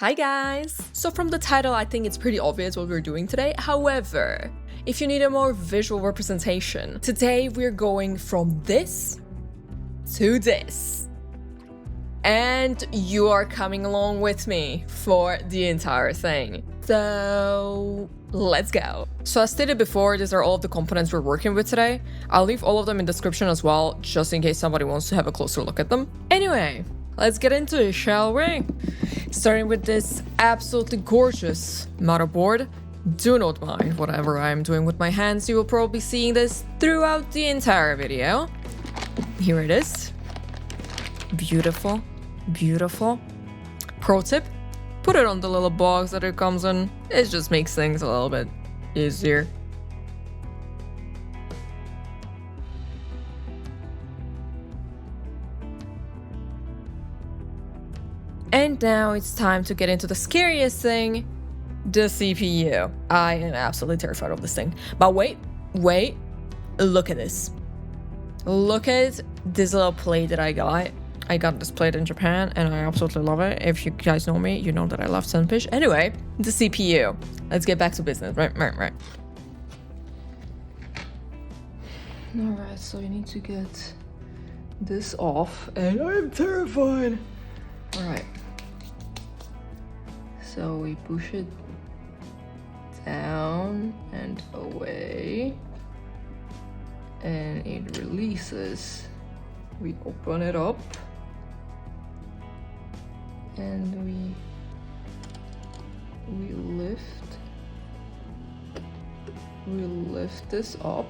Hi guys! So from the title, I think it's pretty obvious what we're doing today. However, if you need a more visual representation, today we're going from this to this. And you are coming along with me for the entire thing. So let's go. So as stated before, these are all of the components we're working with today. I'll leave all of them in the description as well, just in case somebody wants to have a closer look at them. Anyway, let's get into it, shall we? Starting with this absolutely gorgeous motherboard. Do not mind whatever I'm doing with my hands. You will probably be seeing this throughout the entire video. Here it is. Beautiful, beautiful. Pro tip, put it on the little box that it comes in. It just makes things a little bit easier. And now it's time to get into the scariest thing, the CPU. I am absolutely terrified of this thing. But wait, look at this. Look at this little plate that I got. I got this plate in Japan and I absolutely love it. If you guys know me, you know that I love sunfish. Anyway, the CPU. Let's get back to business. Right. Alright, so you need to get this off and I'm terrified. Alright. So we push it down and away and it releases. We open it up and we lift this up.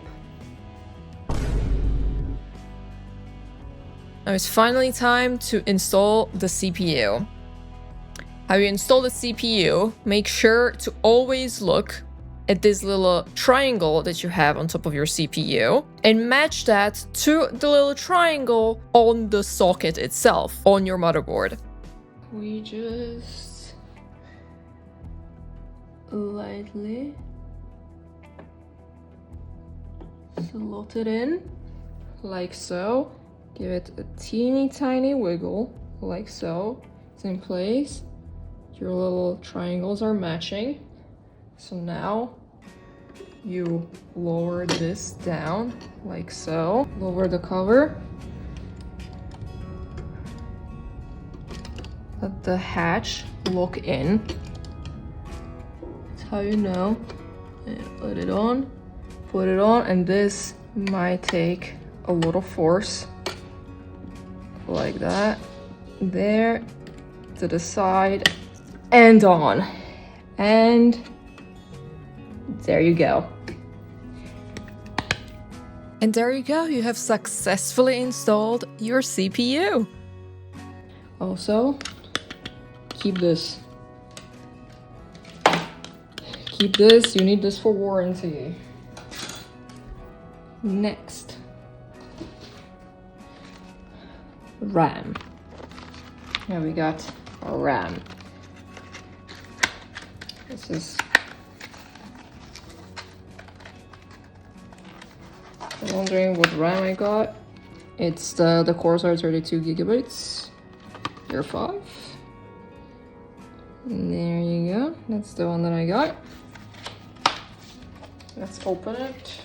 Now it's finally time to install the CPU. How you install the CPU, make sure to always look at this little triangle that you have on top of your CPU and match that to the little triangle on the socket itself on your motherboard. We just lightly slot it in like so. Give it a teeny tiny wiggle like so. It's in place. Your little triangles are matching. So now you lower this down like so. Lower the cover. Let the hatch lock in. That's how you know. And put it on. Put it on, and this might take a little force. Like that. There. To the side. And on. And there you go. And there you go, you have successfully installed your CPU. Also, keep this. Keep this, you need this for warranty. Next. RAM. Here we got our RAM. This is wondering what RAM I got. It's the Corsair 32 GB DDR5. And there you go. That's the one that I got. Let's open it.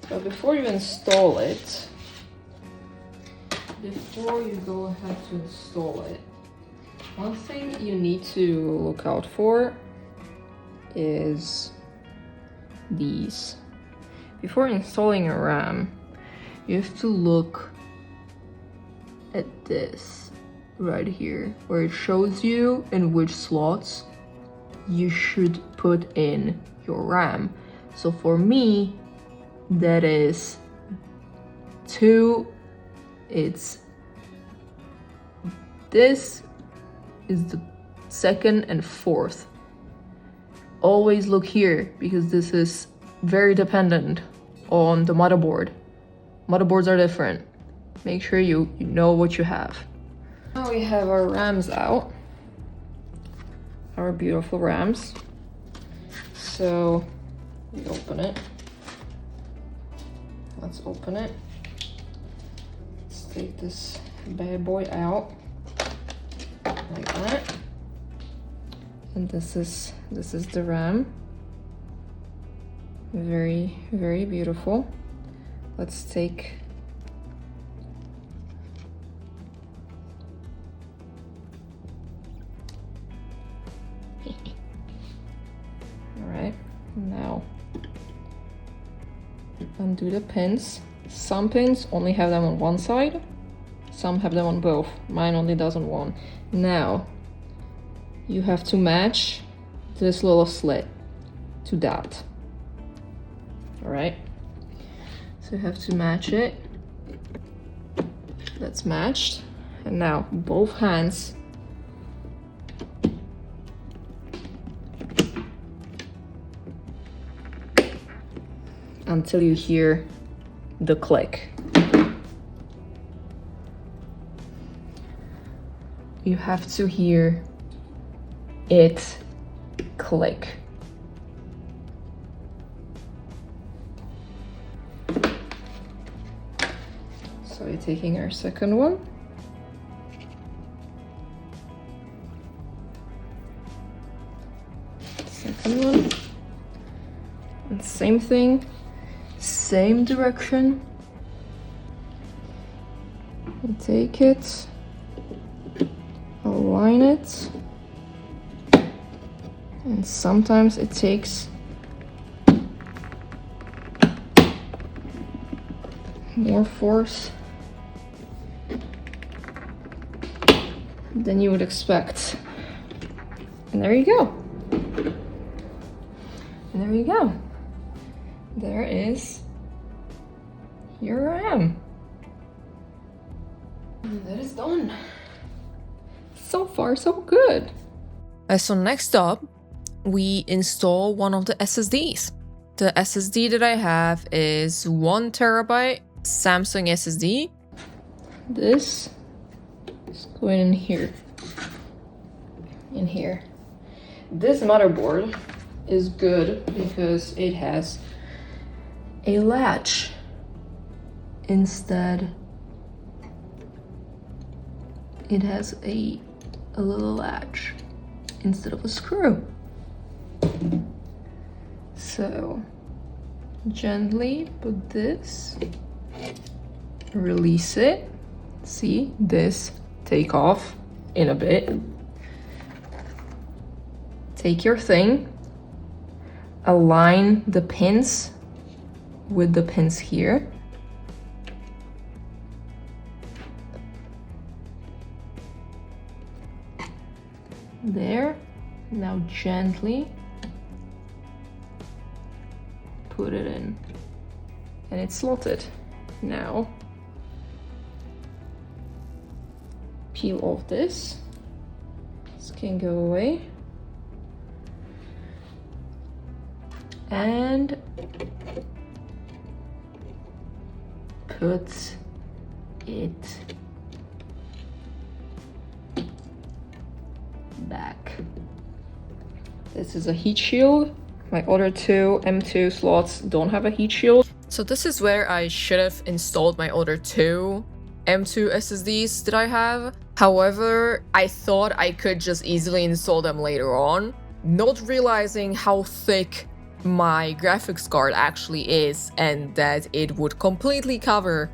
But before you install it, before you go ahead to install it, one thing you need to look out for is these. Before installing a RAM, you have to look at this right here, where it shows you in which slots you should put in your RAM. So for me, that is 2, it's this is the 2nd and 4th. Always look here because this is very dependent on the motherboard. Motherboards are different. Make sure you know what you have. Now we have our RAMs out. Our beautiful RAMs. So we open it. Let's open it. Let's take this bad boy out. Like that. And this is the RAM. Very, very beautiful. Let's take all right, now undo the pins. Some pins only have them on one side, some have them on both. Mine only does on one. Now you have to match this little slit to that. All right, so you have to match it. That's matched. And now both hands until you hear the click. You have to hear it click. So we're taking our second one. Second one. And same thing, same direction. You take it, align it, and sometimes it takes more force than you would expect. And there you go. And there you go. There is your RAM. And that is done. So far, so good. So next up, we install one of the SSDs. The SSD that I have is 1 terabyte Samsung SSD. This is going in here. In here. This motherboard is good because it has a latch instead. It has a little latch instead of a screw. So gently put this, release it. See this take off in a bit. Take your thing, align the pins with the pins here. There. Now gently put it in. And it's slotted. Now peel off this. This can go away. And put it back. This is a heat shield. My other two M2 slots don't have a heat shield. So this is where I should have installed my other two M2 SSDs that I have. However, I thought I could just easily install them later on, not realizing how thick my graphics card actually is and that it would completely cover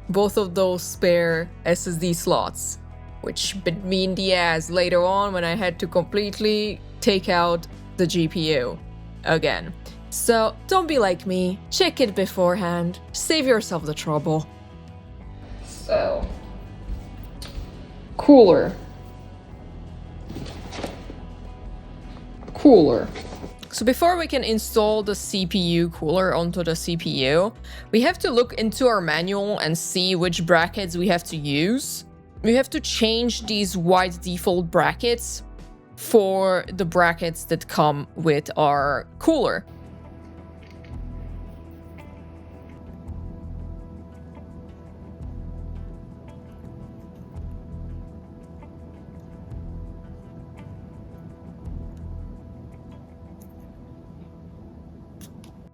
both of those spare SSD slots, which bit me in the ass later on when I had to completely take out the GPU again. So don't be like me, check it beforehand, save yourself the trouble. So, cooler. So before we can install the CPU cooler onto the CPU, we have to look into our manual and see which brackets we have to use. We have to change these white default brackets for the brackets that come with our cooler.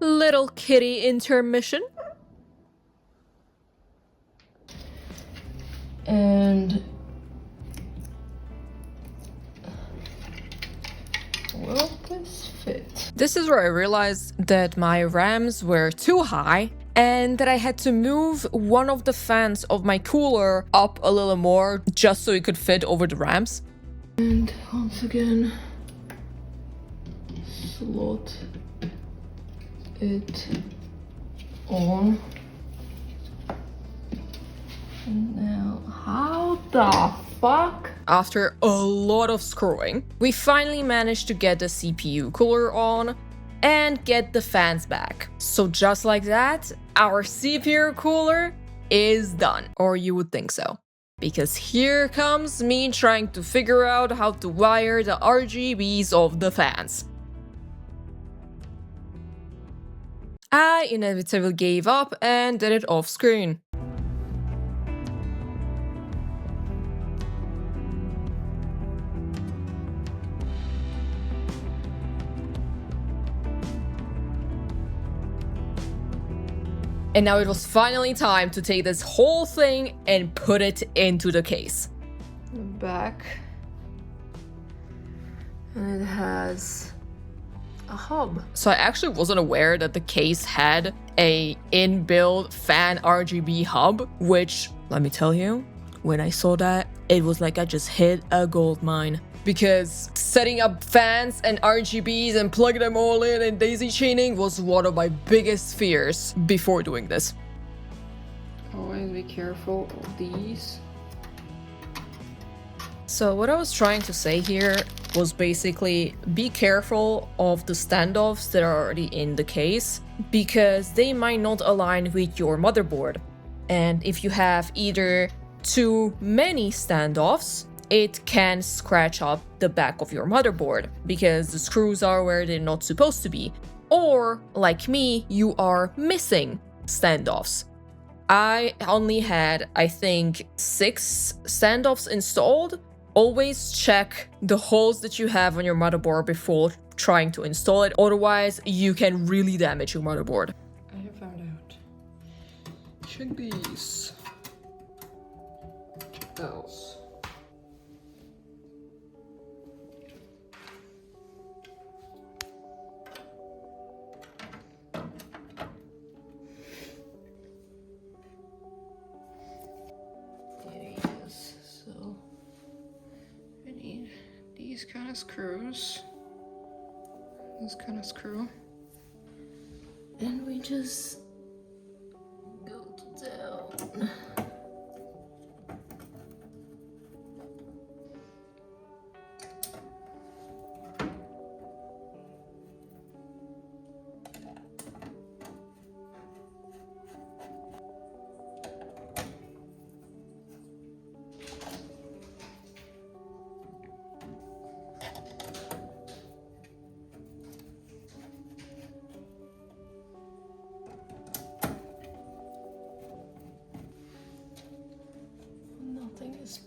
Little kitty intermission. And Will this fit? This is where I realized that my RAMs were too high and that I had to move one of the fans of my cooler up a little more just so it could fit over the RAMs. And once again, slot it on. And now, how the fuck? After a lot of screwing, we finally managed to get the CPU cooler on and get the fans back. So just like that, our CPU cooler is done. Or you would think so. Because here comes me trying to figure out how to wire the RGBs of the fans. I inevitably gave up and did it off screen. And now it was finally time to take this whole thing and put it into the case. Back. And it has a hub. So I actually wasn't aware that the case had a inbuilt fan RGB hub, which, let me tell you, when I saw that, it was like I just hit a gold mine. Because setting up fans and RGBs and plugging them all in and daisy chaining was one of my biggest fears before doing this. Always be careful of these. So what I was trying to say here was basically be careful of the standoffs that are already in the case because they might not align with your motherboard. And if you have either too many standoffs, it can scratch up the back of your motherboard because the screws are where they're not supposed to be. Or, like me, you are missing standoffs. I only had, I think, 6 standoffs installed. Always check the holes that you have on your motherboard before trying to install it, otherwise you can really damage your motherboard. I have found out. Check these. Check those. These kind of screws, this kind of screw, and we just go down.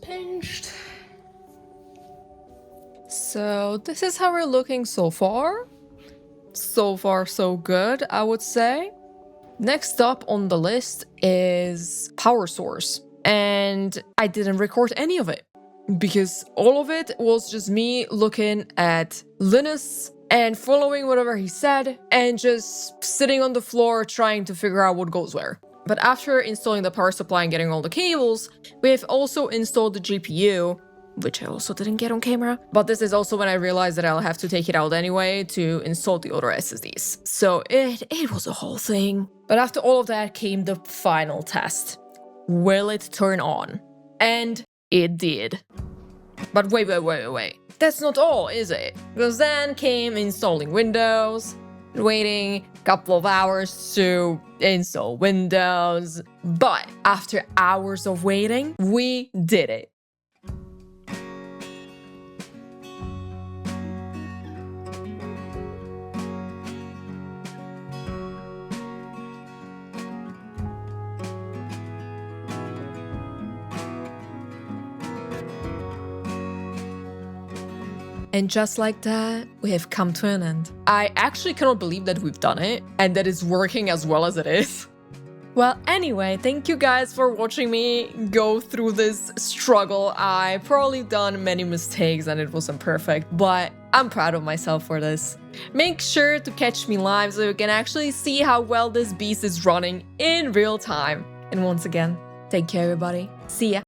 Pinched. So this is how we're looking so far. So far so good, I would say. Next up on the list is power source, and I didn't record any of it because all of it was just me looking at Linus and following whatever he said and just sitting on the floor trying to figure out what goes where. But after installing the power supply and getting all the cables, we have also installed the GPU, which I also didn't get on camera. But this is also when I realized that I'll have to take it out anyway to install the other SSDs. So it was a whole thing. But after all of that came the final test. Will it turn on? And it did. But wait. That's not all, is it? Because then came installing Windows, waiting a couple of hours to install Windows. But after hours of waiting, we did it. And just like that, we have come to an end. I actually cannot believe that we've done it and that it's working as well as it is. Well, anyway, thank you guys for watching me go through this struggle. I probably done many mistakes and it wasn't perfect, but I'm proud of myself for this. Make sure to catch me live so you can actually see how well this beast is running in real time. And once again, take care everybody. See ya.